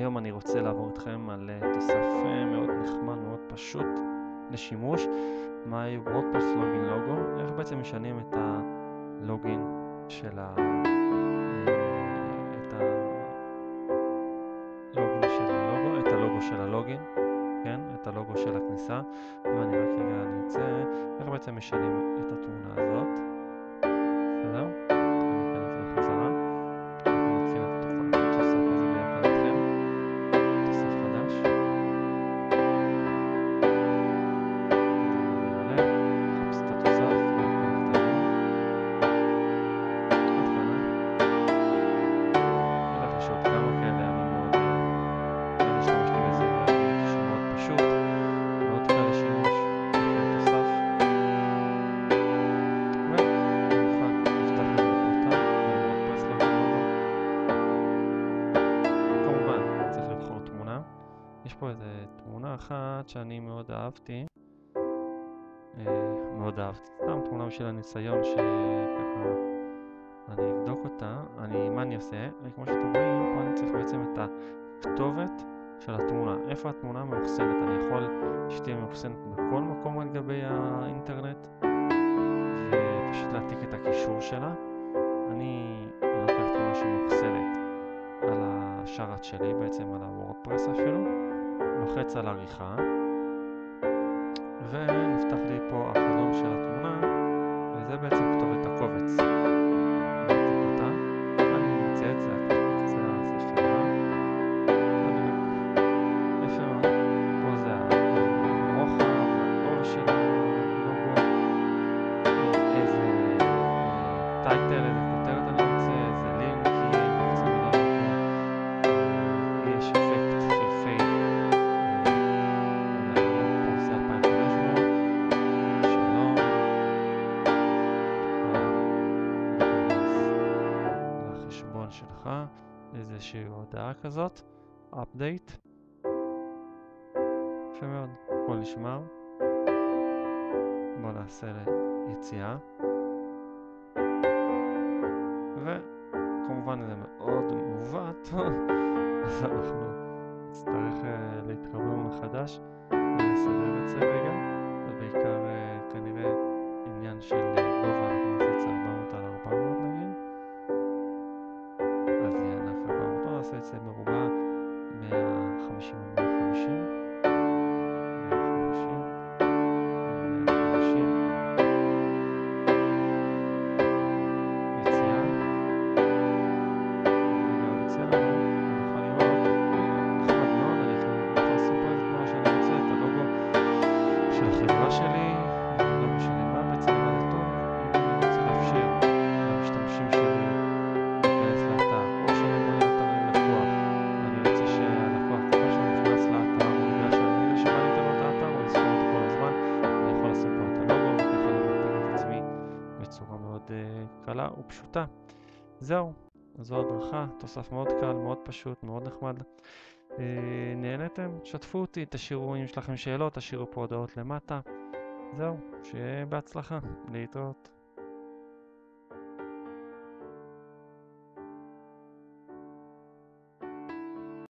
היום אני רוצה לעבור איתכם על תוסף מאוד נחמד, מאוד פשוט לשימוש, מהי וורדפרס לוגין לוגו, איך בעצם משנים את הלוגין של את הלוגו של הלוגין, כן? את הלוגו של הכניסה. אם אני רק רגע אני אצא, איך בעצם משנים את התמונה הזאת. בסדר? אני אכנס בחזרה. אנחנו נציין את התוסף הזה ביחד איתכם. תוסף חדש. נעלה, נחפש את התוסף, יש עוד כמה כאלה, אני מאוד השתמשתי בזה, ראיתי שהוא מאוד פשוט, מאוד קל לשימוש, תוסף. ובמיוחד נפתח את הפורטל בוורדפרס לוגו. כמובן צריך לבחור תמונה. יש פה איזה תמונה אחת שאני מאוד אהבתי, סתם תמונה בשביל הניסיון שככה אני אבדוק אותה. מה אני עושה? כמו שאתם רואים, פה אני צריך בעצם את הכתובת של התמונה. איפה התמונה מאוחסנת? אני יכול שתהיה מאוחסנת בכל מקום על גבי האינטרנט, ופשוט להעתיק את הקישור שלה. אני לוקח תמונה שמאוחסנת על השרת שלי, בעצם על הוורדפרס אפילו, לוחץ על עריכה, ונפתח לי פה החלון של התמונה, וזה בעצם כתובת הקובץ. טייטל, איזה כותרת אני רוצה, איזה לינקים, בעצם מילה פה, יש אפקט של פייד, פה זה 2500, שלום, להיכנס לחשבון שלך, איזושהי הודעה כזאת, update, יפה מאוד, הכל נשמר, בואו נעשה ליציאה. וכמובן זה מאוד מעוות, אז אנחנו נצטרך להתחבר מחדש ולסדר את זה רגע, ובעיקר כנראה עניין של גובה, אנחנו נעשה את זה 400 על 400 נגיד, אז יהיה ענף 400, נעשה את זה מרובע 150 על 150, בצורה מאוד קלה ופשוטה. זהו, זו הדרכה, תוסף מאוד קל, מאוד פשוט, מאוד נחמד. נהנתם? שתפו אותי, תשאירו, אם יש לכם שאלות, תשאירו פה הודעות למטה. זהו, שיהיה בהצלחה, להתראות.